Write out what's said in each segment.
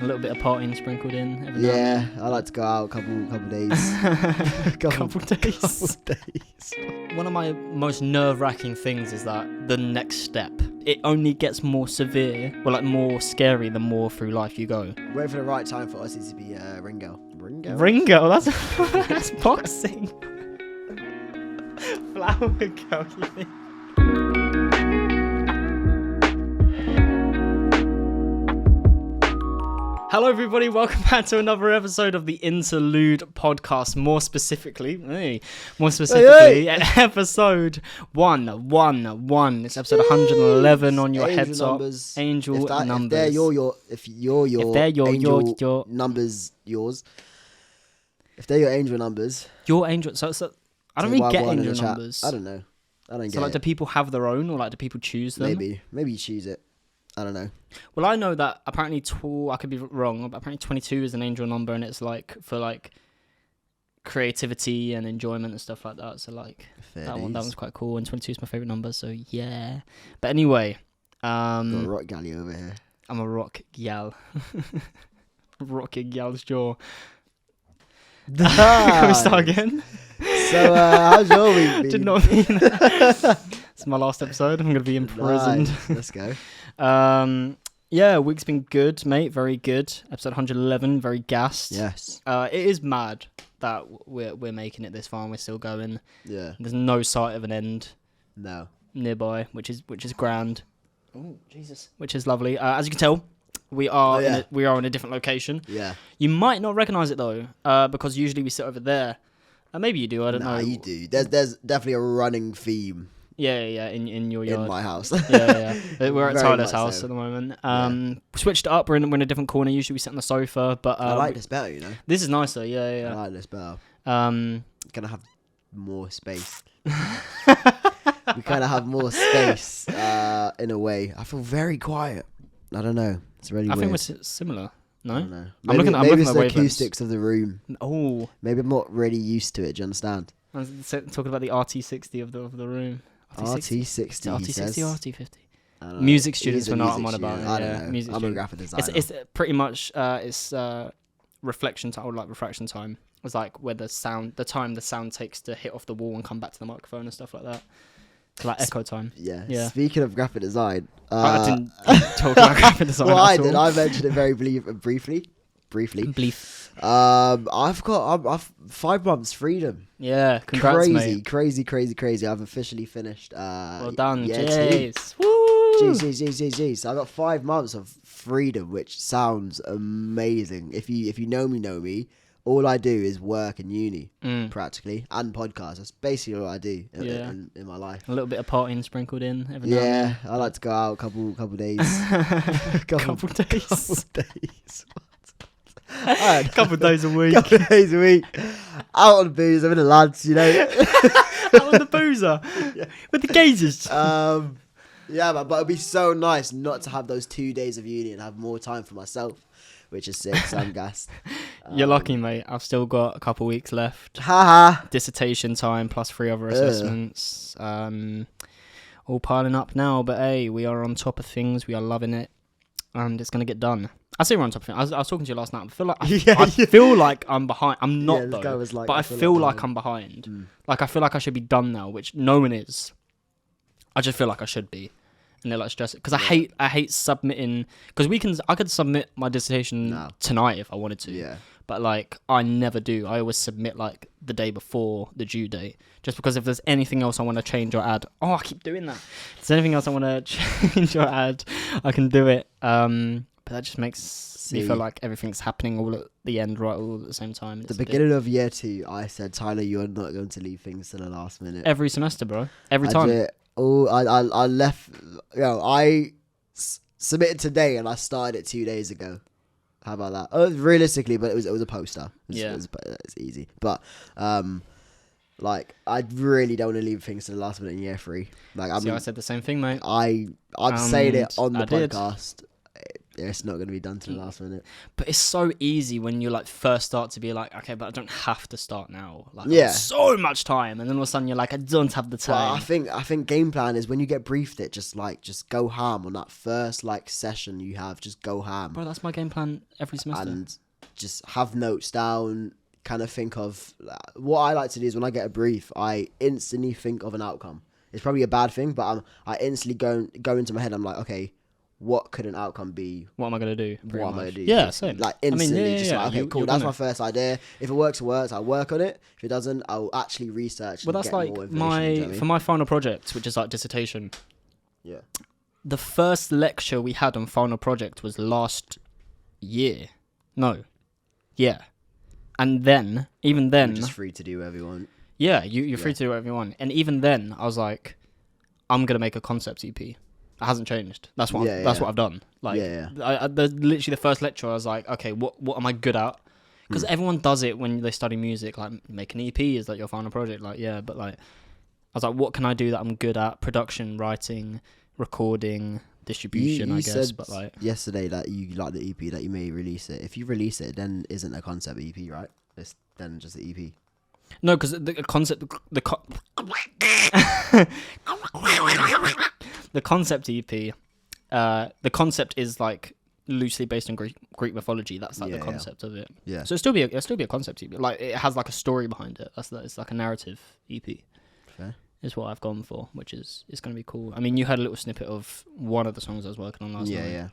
little bit of partying sprinkled in. Every Yeah, I like to go out a couple days. couple days. One of my most nerve-wracking things is that the next step, it only gets more severe, or like more scary the more through life you go. Wait for the right time for us to be Ringo. Ringo, that's boxing. Flower girl, you think? Hello everybody, welcome back to another episode of the Interlude podcast, more specifically, episode 111. It's episode 111 on your heads up. Angel numbers. If they're your numbers, yours. If they're your angel numbers. Your angel, so I don't really get angel numbers. I don't know. I don't get it. So like, do people have their own, or like, do people choose them? Maybe you choose it. I don't know. Well, I know that apparently, I could be wrong, but apparently 22 is an angel number, and it's like for like creativity and enjoyment and stuff like that. So like that one's quite cool, and 22 is my favorite number. So yeah. But anyway, got a rock galley over here. I'm a rock gal. Rocking gal's jaw. Can we start again? So how's your week been? Did not mean that. It's my last episode. I'm going to be imprisoned. Nice. Let's go. Yeah, week's been good, mate. Very good. Episode 111, very gassed. Yes. It is mad that we're making it this far and we're still going. Yeah. There's no sight of an end. No. Nearby, which is grand. Oh, Jesus. Which is lovely. As you can tell, we are in a different location. Yeah. You might not recognise it though, because usually we sit over there. Maybe you do. I don't know. You do. There's definitely a running theme. Yeah. In your yard. In my house. yeah. We're at Very Tyler's much house so. at the moment. Switched it up. We're in a different corner. Usually we sit on the sofa, but I like this better. You know. This is nicer. Yeah. I like this better. Gonna have more space. We kind of have more space in a way. I feel very quiet. I don't know. It's really weird. I think we're similar. No? I don't know. I'm maybe looking it's at the wavelengths. acoustics of the room. Oh. Maybe I'm not really used to it. Do you understand? I was talking about the RT60 of the room. RT60. RT60 or RT50? Music students for not I'm on about. I don't know. Music I'm a graphic designer. It's pretty much reflection time, or like refraction time. It's like where the sound takes to hit off the wall and come back to the microphone and stuff like that. It's like echo time. Yeah. Speaking of graphic design, I didn't talk about graphic design. Well, I did. I mentioned it very briefly. I've got 5 months freedom. Yeah, congrats, mate. Crazy. I've officially finished. Well done, jeez. Woo! Jeez. So I got 5 months of freedom, which sounds amazing. If you know me. All I do is work in uni, practically, and podcasts. That's basically all I do in my life. A little bit of partying sprinkled in every now Yeah, and then. I like to go out a couple days. Couple days. Couple days a week. Couple days a week. Out on the booze, I'm in the lads, you know. Out on the boozer. With the gazers. Yeah, but it'd be so nice not to have those 2 days of uni and have more time for myself, which is sick, so I'm gassed. You're lucky, mate. I've still got a couple weeks left. Haha. Dissertation time plus 3 other assessments. All piling up now, but hey, we are on top of things. We are loving it, and it's gonna get done. I say we're on top of things. I was talking to you last night. I feel like I'm behind. I'm not though, but I feel like I'm behind. Like I feel like I should be done now, which no one is. I just feel like I should be. And they're like stressed because I hate submitting, because I could submit my dissertation tonight if I wanted to. Yeah. But like I never do. I always submit like the day before the due date, just because if there's anything else I want to change or add. Oh, I keep doing that. If there's anything else I want to change or add, I can do it. But that just makes me feel like everything's happening all at the end, right, all at the same time. The beginning of year 2, I said, Tyler, you are not going to leave things to the last minute. Every semester, bro. Every time. I left. I submitted today and I started it 2 days ago. How about that? Oh, realistically, but it was a poster. It's easy. But like I really don't want to leave things to the last minute in year 3. Like I said the same thing, mate. I'm saying it on the podcast. it's not going to be done to the last minute. But it's so easy when you like first start to be like, okay, but I don't have to start now. Like, I've got so much time, and then all of a sudden you're like, I don't have the time. But I think game plan is when you get briefed it, just go ham on that first like session you have. Just go ham, bro. That's my game plan every semester. And just have notes down. Kind of think of what I like to do is when I get a brief, I instantly think of an outcome. It's probably a bad thing, but I instantly go into my head. I'm like, okay, what could an outcome be? What am I gonna do? What am I gonna do? Yeah, same. Like instantly, okay, cool. That's my first idea. If it works, it works. I'll work on it. If it doesn't, I'll actually research. Well, that's like for my final project, which is like dissertation. Yeah. The first lecture we had on final project was last year. No. Yeah. And then, even then... You're just free to do whatever you want. Yeah, you're free to do whatever you want. And even then, I was like, I'm going to make a concept EP. It hasn't changed. That's what I've done. Like, literally the first lecture, I was like, okay, what am I good at? Because everyone does it when they study music. Like, make an EP is like your final project. Like, yeah, but like, I was like, what can I do that I'm good at? Production, writing, recording, distribution, I guess. But like yesterday that you like the EP, that you may release it. If you release it, then isn't a concept EP, right? It's then just the EP. No, because the concept, the concept EP, the concept is like loosely based on Greek mythology. That's like the concept of it. Yeah. So it'll still be a concept EP. Like it has like a story behind it. It's like a narrative EP. Fair. Is what I've gone for, which is going to be cool. I mean, you heard a little snippet of one of the songs I was working on last night. Yeah. Do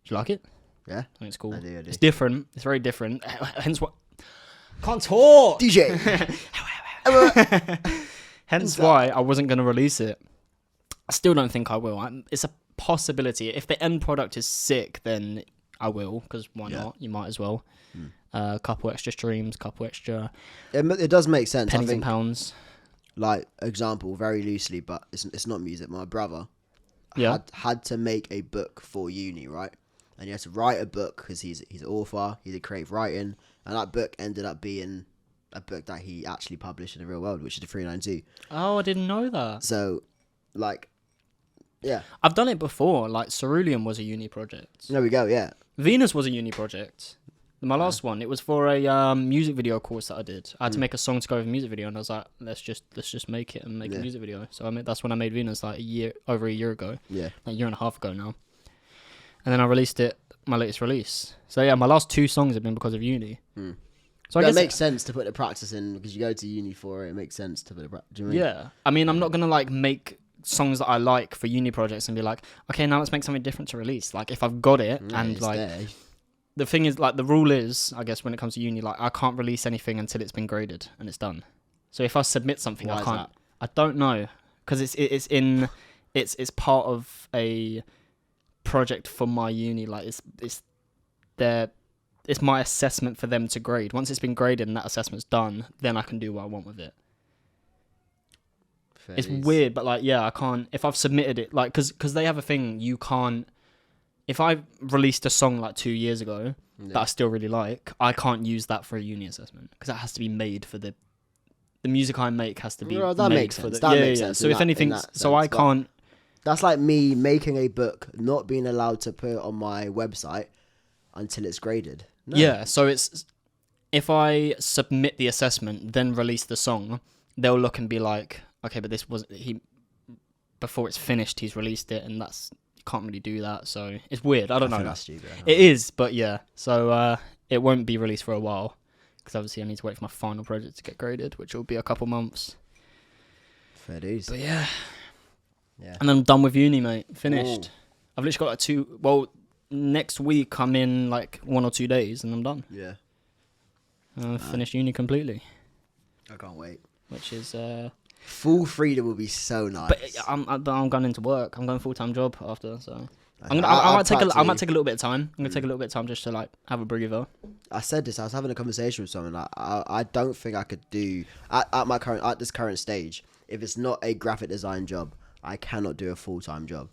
you like it? Yeah. I think it's cool. I do. It's different. It's very different. Hence what... Can't talk! DJ! Hence why I wasn't going to release it. I still don't think I will. It's a possibility. If the end product is sick, then I will, because why not? You might as well. A couple extra streams, couple extra... It does make sense. Pennies and pounds. Like, example, very loosely, but it's not music. My brother had to make a book for uni, right? And he had to write a book because he's an author, he did creative writing, and that book ended up being a book that he actually published in the real world, which is the 392. Oh, I didn't know that. So, like, yeah. I've done it before. Like, Cerulean was a uni project. There we go, yeah. Venus was a uni project. My last one, it was for a music video course that I did. I had to make a song to go with a music video, and I was like, let's just make it and make a music video. So that's when I made Venus, like over a year ago. Yeah. Like a year and a half ago now. And then I released it, my latest release. So yeah, my last 2 songs have been because of uni. So I guess it makes sense to put the practice in because you go to uni for it. It makes sense to put the practice. Do you know what I mean? Yeah. I mean, I'm not gonna like make songs that I like for uni projects and be like, okay, now let's make something different to release. Like if I've got it and like. There. The thing is, like, the rule is, I guess, when it comes to uni, like, I can't release anything until it's been graded and it's done. So if I submit something, Why I can't. Is that? I don't know, because it's part of a project for my uni. Like, it's my assessment for them to grade. Once it's been graded and that assessment's done, then I can do what I want with it. It's weird, but like, yeah, I can't. If I've submitted it, like, because they have a thing, you can't. If I released a song like 2 years ago that I still really like, I can't use that for a uni assessment because that has to be made for the music I make has to be that made makes for sense. the That makes sense. So if anything, so I can't. That's like me making a book, not being allowed to put it on my website until it's graded. No. Yeah, so it's if I submit the assessment, then release the song, they'll look and be like, okay, but this wasn't before it's finished. He's released it, and that's. Can't really do that, so it's weird. I don't know. That's stupid. It is, but yeah. So it won't be released for a while because obviously I need to wait for my final project to get graded, which will be a couple months. Fair dues. But yeah. And then I'm done with uni, mate. Finished. Ooh. I've literally got like 2. Well, next week I'm in like 1 or 2 days, and I'm done. Yeah. I've finished uni completely. I can't wait. Which is. Full freedom will be so nice. But I'm going into work. I'm going full-time job after, so I might take a little bit of time. I'm gonna take a little bit of time just to like have a breather. I said this. I was having a conversation with someone. Like, I don't think I could do at this current stage. If it's not a graphic design job, I cannot do a full-time job.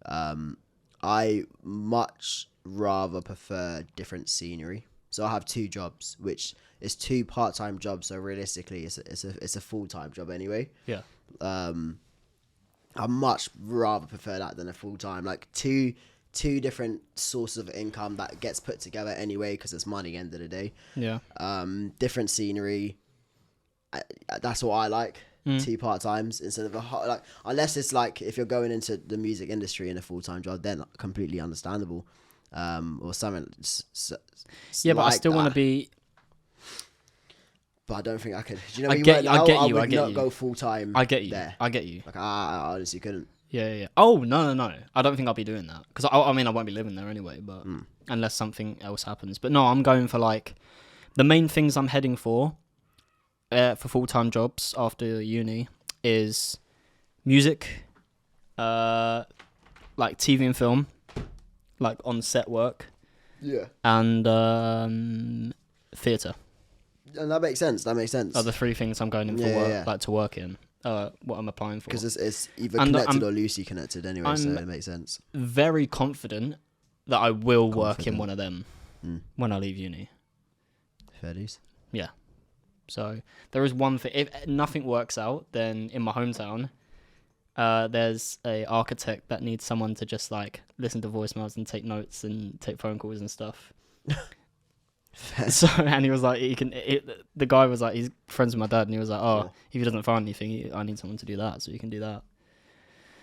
I much rather prefer different scenery. So I have 2 jobs, which is 2 part-time jobs. So realistically, it's a full-time job anyway. Yeah. I much rather prefer that than a full-time. Like 2 two different sources of income that gets put together anyway because it's money at the end of the day. Yeah. Different scenery. That's what I like. 2 part-times instead of like, unless it's like if you're going into the music industry in a full-time job, then completely understandable. Or something. Yeah, but I still want to be. But I don't think I could. Do you know I what get you. I would I get not you. go full-time. I get you. There. I get you. Like I honestly couldn't. Yeah. Oh no. I don't think I'll be doing that because I mean I won't be living there anyway. But unless something else happens. But no, I'm going for like the main things I'm heading for full-time jobs after uni is music, like TV and film, like on set work. Yeah. And theatre. And that makes sense. Are the 3 things I'm going in for work, like to work in. What I'm applying for. Because it's either connected or loosely connected anyway, so it makes sense. Very confident that I will work in one of them when I leave uni. Fair dues. Yeah. So there is one thing. If nothing works out, then in my hometown, there's a architect that needs someone to just like listen to voicemails and take notes and take phone calls and stuff. So and he was like, the guy was like, he's friends with my dad, and he was like, if he doesn't find anything, I need someone to do that, so you can do that.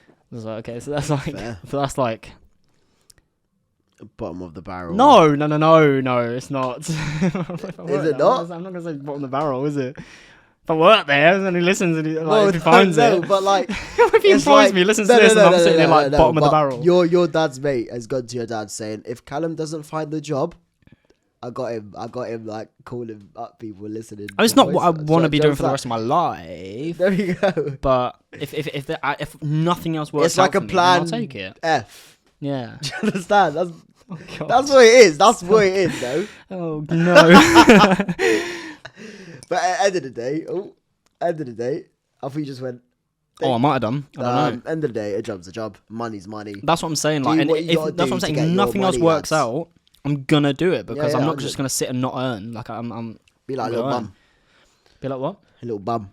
I was like, okay, so that's like bottom of the barrel. No, it's not. Is it not? I'm not gonna say bottom of the barrel, is it? If I work there and he listens and if he finds it, but like if he employs me, listens to this, and I'm sitting there like bottom of the barrel. Your dad's mate has gone to your dad saying, if Callum doesn't find the job, I got him like calling up people listening. It's not what I want to be doing for the rest of my life. There you go. But if nothing else works, it's like out a for plan. Me, I'll take it. F. Yeah. Do you understand? That's what it is. That's what it is, though. Oh no. But at the end of the day, I thought you just went. I might have done. I don't know. End of the day, a job's a job. Money's money. That's what I'm saying. Like, and that's what I'm saying. If nothing else works out, I'm gonna do it because I'm not just gonna sit and not earn. Like I'm. Be like a little bum. Be like what? A little bum.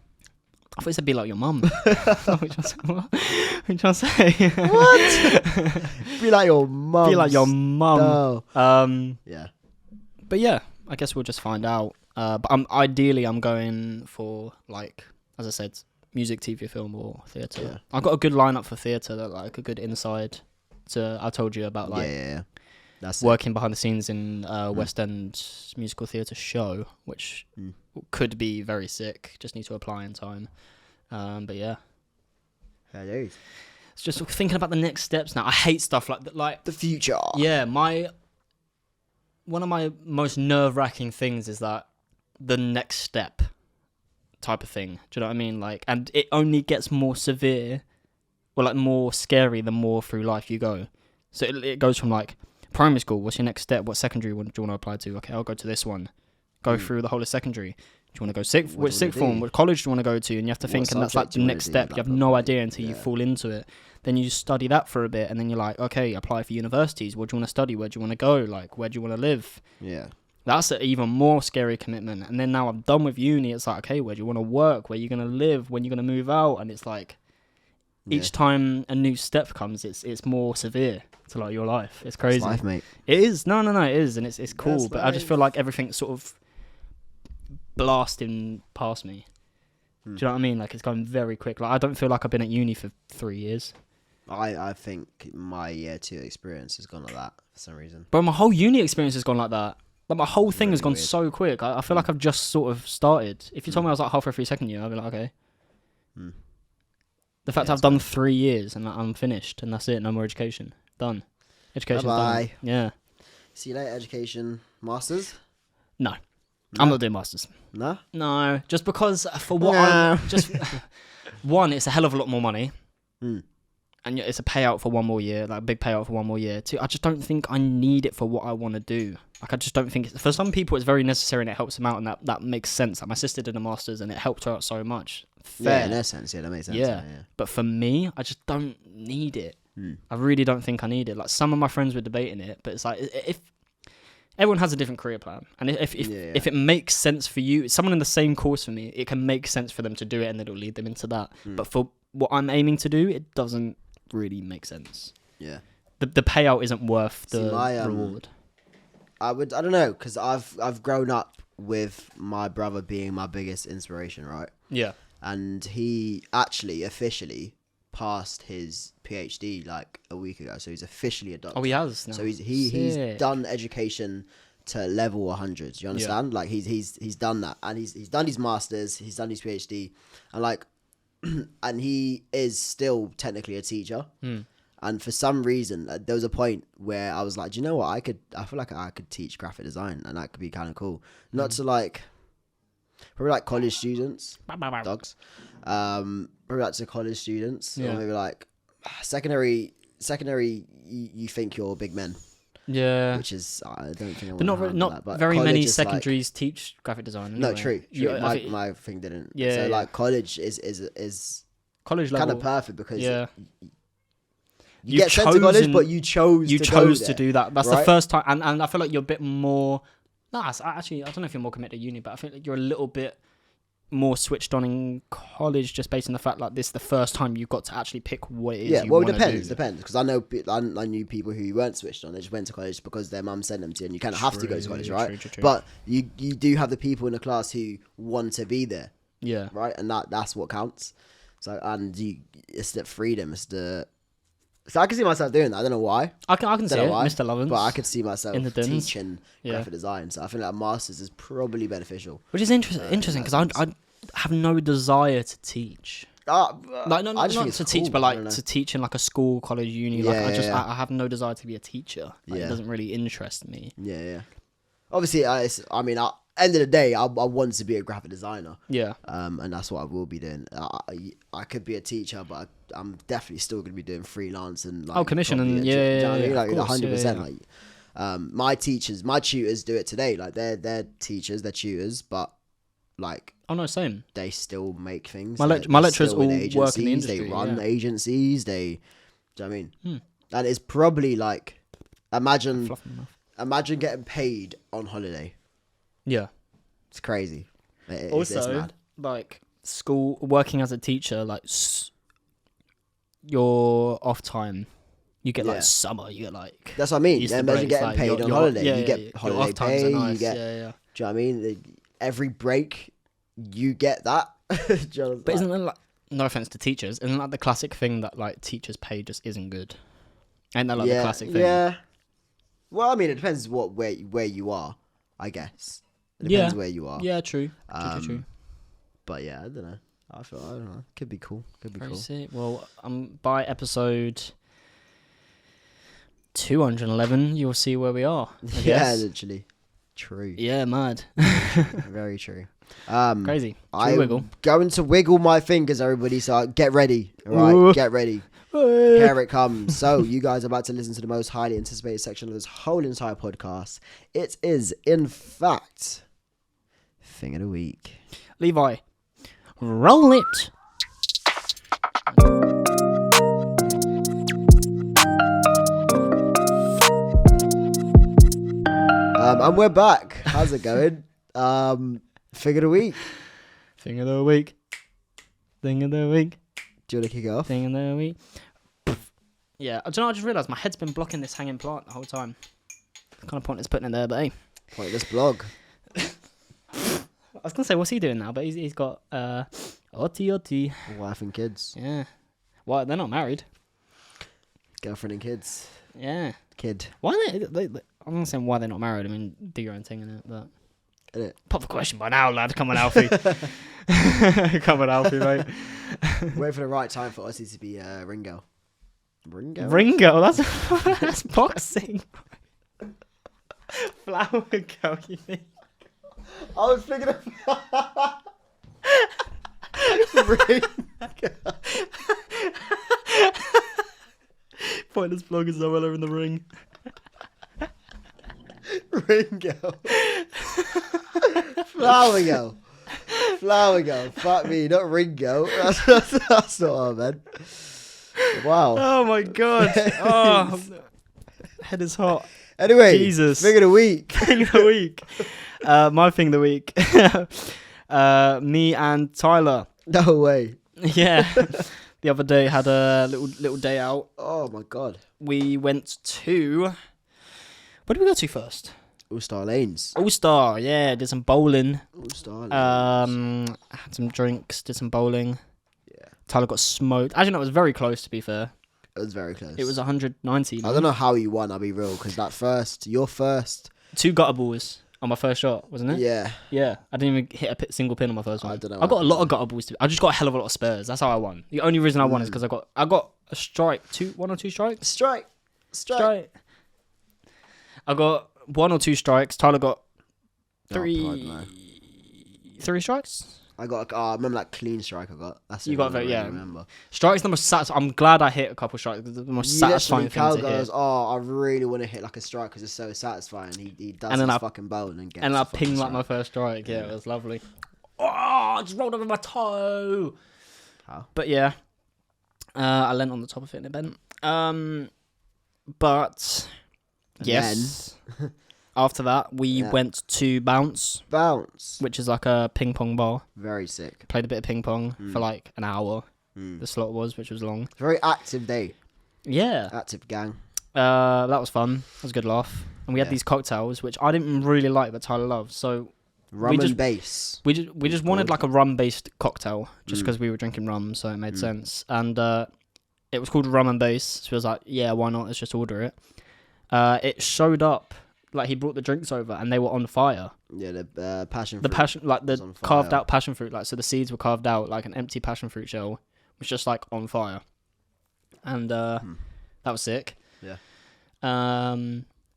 I thought you said be like your mum. What are you trying to say? What? Be like your mum. Be like your mum. No. Yeah. But yeah, I guess we'll just find out. But I'm going for, like, as I said, music, TV, film, or theatre. Yeah. I've got a good lineup for theatre, like a good inside. I told you about, like, That's working behind the scenes in West End musical theatre show, which could be very sick. Just need to apply in time. But yeah. It's just thinking about the next steps now. I hate stuff like the future. Yeah, one of my most nerve-wracking things is that the next step type of thing. Do you know what I mean? Like, and it only gets more severe or like more scary the more through life you go. So it goes from like primary school, what's your next step? What secondary do you want to apply to? Okay, I'll go to this one. Go through the whole of secondary. Do you want to go sixth form? What college do you want to go to? And you have to think, and that's like the next step. You have no idea until you fall into it. Then you study that for a bit, and then you're like, okay, apply for universities. What do you want to study? Where do you want to go? Like, where do you want to live? Yeah. That's an even more scary commitment. And then now I'm done with uni. It's like, okay, where do you want to work? Where are you going to live? When are you going to move out? And it's like, each time a new step comes, it's more severe to like your life. It's crazy. It's life, mate. It is. No, it is, and it's cool. That's but life. I just feel like everything's sort of blasting past me. Do you know what I mean? Like, it's going very quick. Like, I don't feel like I've been at uni for 3 years. I think my year 2 experience has gone like that for some reason. But my whole uni experience has gone like that. Like, my whole thing has gone weird. So quick. I feel like I've just sort of started. If you told me I was like halfway through second year, I'd be like, okay. The fact I've done 3 years and I'm finished and that's it. No more education. Done. Education's done. Yeah. See you later, education. Masters? No. I'm not doing masters. No? No. Just because for what one, it's a hell of a lot more money. And it's a payout for 1 more year, like a big payout for 1 more year. 2, I just don't think I need it for what I want to do. Like, I just don't think for some people it's very necessary and it helps them out, and that makes sense. Like, my sister did a master's and it helped her out so much. Fair. Yeah, in that sense, that makes sense. Yeah. But for me, I just don't need it. I really don't think I need it. Like, some of my friends were debating it, but it's like, if everyone has a different career plan, and if it makes sense for you, someone in the same course for me, it can make sense for them to do it, and it'll lead them into that. But for what I'm aiming to do, it doesn't really make sense. Yeah. the payout isn't worth the reward. I don't know, because I've grown up with my brother being my biggest inspiration, right? Yeah. And he actually officially passed his PhD like a week ago, so he's officially a doctor. Oh, he has now. So he's done education to level 100. Do you understand? Like he's done that, and he's done his masters, he's done his PhD, and like, and he is still technically a teacher. And for some reason, there was a point where I was like, do you know what? I feel like I could teach graphic design, and that could be kind of cool. Not to like, probably like college students, dogs. Probably like to college students, or maybe like secondary. You think you're big men, which is I don't think. But not very many secondaries teach graphic design. Anyway. No, true. My thing didn't. Yeah. So like college is college level kind of perfect because you You've get sent to college, but you chose to do that. That's the first time, and I feel like you're a bit more. No, actually, I don't know if you're more committed to uni, but I feel like you're a little bit more switched on in college, just based on the fact like this is the first time you got to actually pick what it is. Yeah, well, it depends. Because I knew people who weren't switched on. They just went to college because their mum sent them to, and you kind of have to go to college, right? True. But you do have the people in the class who want to be there. Yeah. Right, and that's what counts. So it's the freedom. So I can see myself doing that. I don't know why. I can see it, Mr. Lovins. But I could see myself in the teaching graphic design. So I think that masters is probably beneficial. Which is interesting because I have no desire to teach. Like not to teach, but like to teach in like a school, college, uni. Like I have no desire to be a teacher. Like, it doesn't really interest me. Yeah. Obviously, end of the day, I want to be a graphic designer. Yeah. And that's what I will be doing. I could be a teacher, but I'm definitely still going to be doing freelance and like commission and like 100%. Like my tutors do it today. Like they're teachers, they're tutors, but like same. They still make things. My lecturers all work in the industry. They run agencies. Do you know what I mean? And it's probably like imagine getting paid on holiday. Yeah, it's crazy. Also, it's mad. Like school working as a teacher, like your off time, you get like summer. You get like that's what I mean. Imagine getting paid on holiday. You get holiday pay. Nice. You get. Do you know what I mean? Every break, you get that. But isn't that like, no offense to teachers, isn't that the classic thing that like teachers' pay just isn't good? Ain't that like the classic thing? Yeah. Well, I mean, it depends where you are, I guess. It depends where you are. Yeah, true. True. But yeah, I don't know. I don't know. Could be cool. Sick. Well, by episode 211, you'll see where we are. I guess. Literally. True. Yeah, mad. Very true. Crazy. I'm going to wiggle my fingers, everybody. So get ready. All right, get ready. Here it comes. So you guys are about to listen to the most highly anticipated section of this whole entire podcast. It is, in fact, Thing of the Week. Levi, roll it. And we're back. How's it going? Thing of the Week. Thing of the Week. Thing of the Week. Do you want to kick it off? Thing of the Week. Yeah, I just realised my head's been blocking this hanging plant the whole time. Kind of pointless putting it there, but hey. Pointless blog. I was going to say, what's he doing now? But he's got Oti. Wife and kids. Yeah. Well, they're not married. Girlfriend and kids. Yeah. Kid. Why they I'm not saying why they're not married. I mean, do your own thing in it, but... Innit? Pop the question by now, lad. Come on, Alfie. Come on, Alfie, mate. Wait for the right time for Ozzy to be Ringo. Ringo? That's boxing. Flower girl, you mean? I was thinking of... Ringo. Pointless blog is so well over in the ring. Ringo. Flower girl. Fuck me, not Ringo. That's not what I meant. Wow. Oh my god. Oh, head is hot. Anyway, Jesus. Thing of the Week. Thing of the Week. My thing of the week. Me and Tyler. No way. Yeah. the other day had a little day out. Oh my god. We went to. Where did we go to first? All Star Lanes. All Star, yeah. Did some bowling. All Star Lanes. Had some drinks. Did some bowling. Yeah. Tyler got smoked. Actually, no, it was very close. To be fair, It was very close. it was 190. I don't know how you won. I'll be real, because your first. 2 gutter balls on my first shot, wasn't it? Yeah. Yeah, I didn't even hit a single pin on my first one. I don't know. I got a lot of gutter balls. I just got a hell of a lot of spares. That's how I won. The only reason I won is because I got a strike, 1 or 2 strikes. Strike. I got 1 or 2 strikes. Tyler got Oh, 3 strikes. I remember that clean strike I got. That's You the got one I very- yeah. remember. Strikes the most satisfying. I'm glad I hit a couple strikes. The most satisfying thing to hit. goes, I really want to hit like a strike because it's so satisfying. He does And then his I- fucking bowling and gets. And I a fucking pinged like my strike. first strike. Yeah, it was lovely. Oh, I just rolled over my toe. How? But yeah, I leant on the top of it and it bent. But And yes, after that we Yeah. went to Bounce, Bounce. which is like a ping pong bar. Very sick. Played a bit of ping pong for like an hour. Mm. The slot was, which was long. Very active day. Yeah, Active gang. that was fun. That was a good laugh. And we had Yeah. these cocktails, which I didn't really like, but Tyler loved. So Rum just- and bass. we just wanted like a rum based cocktail, just Mm. because we were drinking rum, so it made sense. And it was called rum and bass. So we was like, yeah, why not? Let's just order it. It showed up like he brought the drinks over, and they were on fire. Yeah, the passion The fruit passion, like was the on carved fire. out passion fruit, like so the seeds were carved out, like an empty passion fruit shell was just like on fire, and that was sick. Yeah.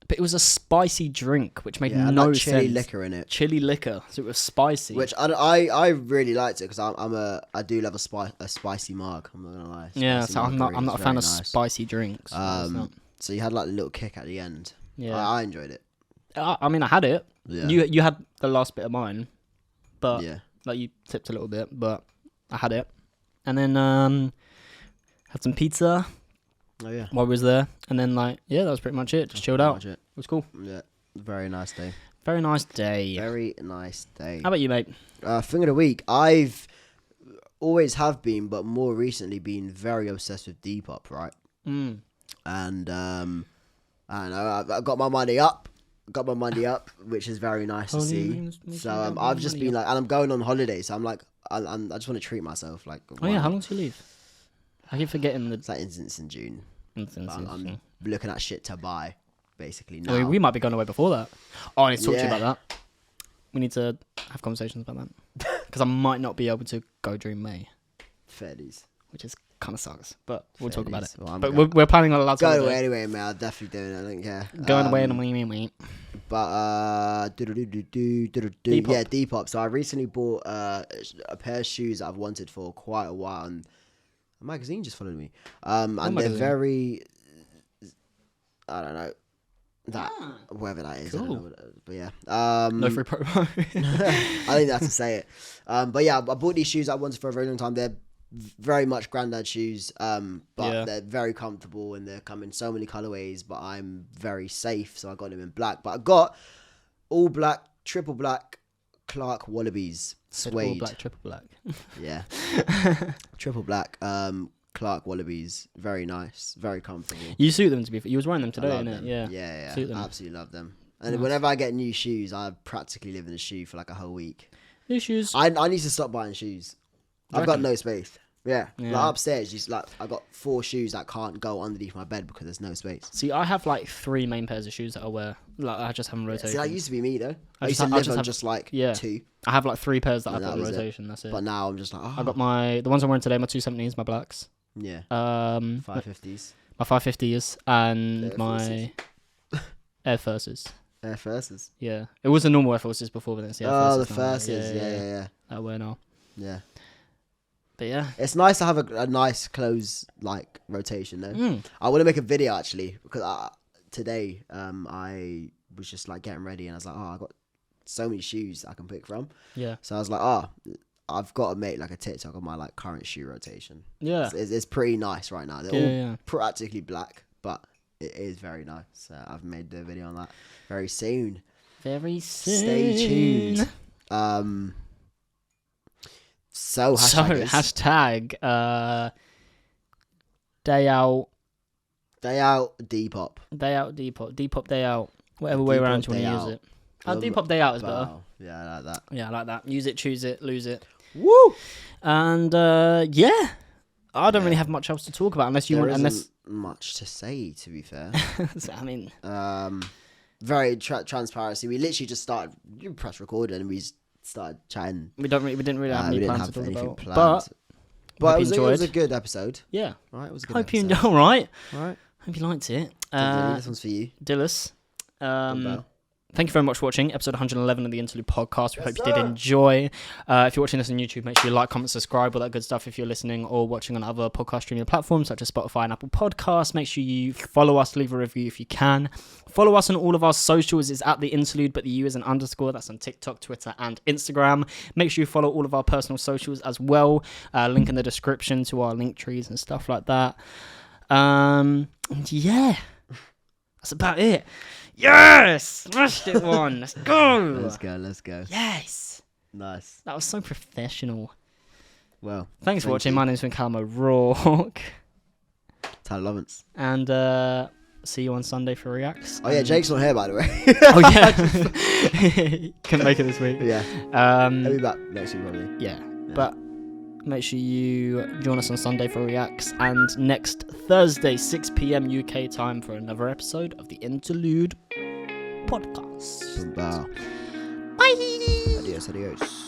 But it was a spicy drink, which made Yeah, and no like chili sense. liquor in it. Chili liquor, so it was spicy. Which I really liked it because I do love a spicy marg. I'm not gonna lie. yeah, Spicy so I'm not margarita a is fan very of nice. spicy drinks. It's not- So you had like a little kick at the end. yeah, I enjoyed it. I mean, I had it. Yeah. You had the last bit of mine, but Yeah. like you tipped a little bit, but I had it, and then had some pizza Oh yeah. while we was there, and then like that was pretty much it. Just chilled out. Watch it. It was cool. Yeah. Very nice day. Very nice day. Very nice day. How about you, mate? Thing of the week. I've always have been, but more recently been very obsessed with Depop, right? Mm. And I don't know. I got my money up. Which is very nice to see. So I've just been like, and I'm going on holiday, so I'm like, I just want to treat myself. Like, Oh yeah, how long do you leave? I keep forgetting the It's like instance in June. instance. But I'm looking at shit to buy, basically now. I mean, we might be going away before that. Oh, I need to talk to you Yeah. about that. We need to have conversations about that because I might not be able to go during May, Fairdies. which is kind of sucks. But we'll talk about it. Well, I'm But go- we're planning on a lot. Going away anyway, man. I'm definitely doing it. I don't care. Going away and wait. But Depop. yeah, Depop. So I recently bought a pair of shoes that I've wanted for quite a while, and a magazine just followed me. And they're magazine? very, I don't know, that Ah, whether that is. I cool. don't know what it is, but yeah. no free promo. I think that's to say it. But yeah, I bought these shoes I wanted for a very long time. They're very much granddad shoes, but Yeah. they're very comfortable and they come in so many colorways. But I'm very safe, so I got them in black. But I got all black, triple black Clark Wallabies suede. Triple black. Yeah, triple black Clark Wallabies. Very nice, very comfortable. You suit them to be. You was wearing them I today, love innit? them. Yeah. yeah. Suit them. I absolutely love them. And Nice. whenever I get new shoes, I practically live in a shoe for like a whole week. New shoes. I need to stop buying shoes. You I've got reckon? no space. Yeah. Yeah. Like upstairs, just like I got 4 shoes that can't go underneath my bed because there's no space. See, I have like 3 main pairs of shoes that I wear. Like I just have in rotation. See, that used to be me though. I just used to ha- I live just on have- just like yeah. 2, I have like 3 pairs that And I've got that in was it. rotation. That's it. but now I'm just like, oh, I got the ones I'm wearing today. My 270s, my blacks. yeah, 550s, My 550s and Air my Air Forces. Air Forces. Yeah, it was the normal Air Forces before, but it's the Air Oh, the Forces now. Forces. Yeah. That I wear now. Yeah. But yeah. It's nice to have a nice clothes like rotation though. Mm. I want to make a video actually because today I was just like getting ready and I was like, oh, I got so many shoes I can pick from. Yeah. So I was like, oh, I've got to make like a TikTok of my like current shoe rotation. Yeah. It's pretty nice right now. They're Yeah, all yeah. practically black, but it is very nice. So I've made the video on that very soon. Very soon. Stay tuned. So So hashtag is- hashtag day out, Depop. day out, Depop, day out. Whatever way around you want to use it. Depop day out is better. Yeah, I like that. Yeah, I like that. Use it, choose it, lose it. Woo! And yeah, I don't really have much else to talk about unless you want. Unless much to say, to be fair. So, I mean, very transparency. We literally just started. You press record and we started chatting. We didn't really have any plans to talk about. Planned. But it was a good episode. Yeah, right. It was a good. Hope episode. you all right. All right. Hope you liked it. This one's for you, Dillis. Thank you very much for watching episode 111 of the Interlude podcast. We hope you did enjoy. If you're watching this on YouTube, make sure you like, comment, subscribe, all that good stuff. If you're listening or watching on other podcast streaming platforms such as Spotify and Apple Podcasts, make sure you follow us, leave a review if you can. Follow us on all of our socials. It's at the Interlude, but the U is an underscore. That's on TikTok, Twitter, and Instagram. Make sure you follow all of our personal socials as well. Link in the description to our link trees and stuff like that. And yeah, that's about it. Yes! Smashed it one. Let's go. Let's go. Yes. Nice. That was so professional. Well, thanks for watching. My name's Calmo Rourke. Tyler Lawrence. And see you on Sunday for Reacts. Oh yeah, Jake's not here by the way. Oh yeah. Couldn't make it this week. Yeah. He'll be back next week probably. Yeah. But make sure you join us on Sunday for Reacts and next Thursday 6 p.m. UK time for another episode of the Interlude podcast. Bye. Bye. Adios.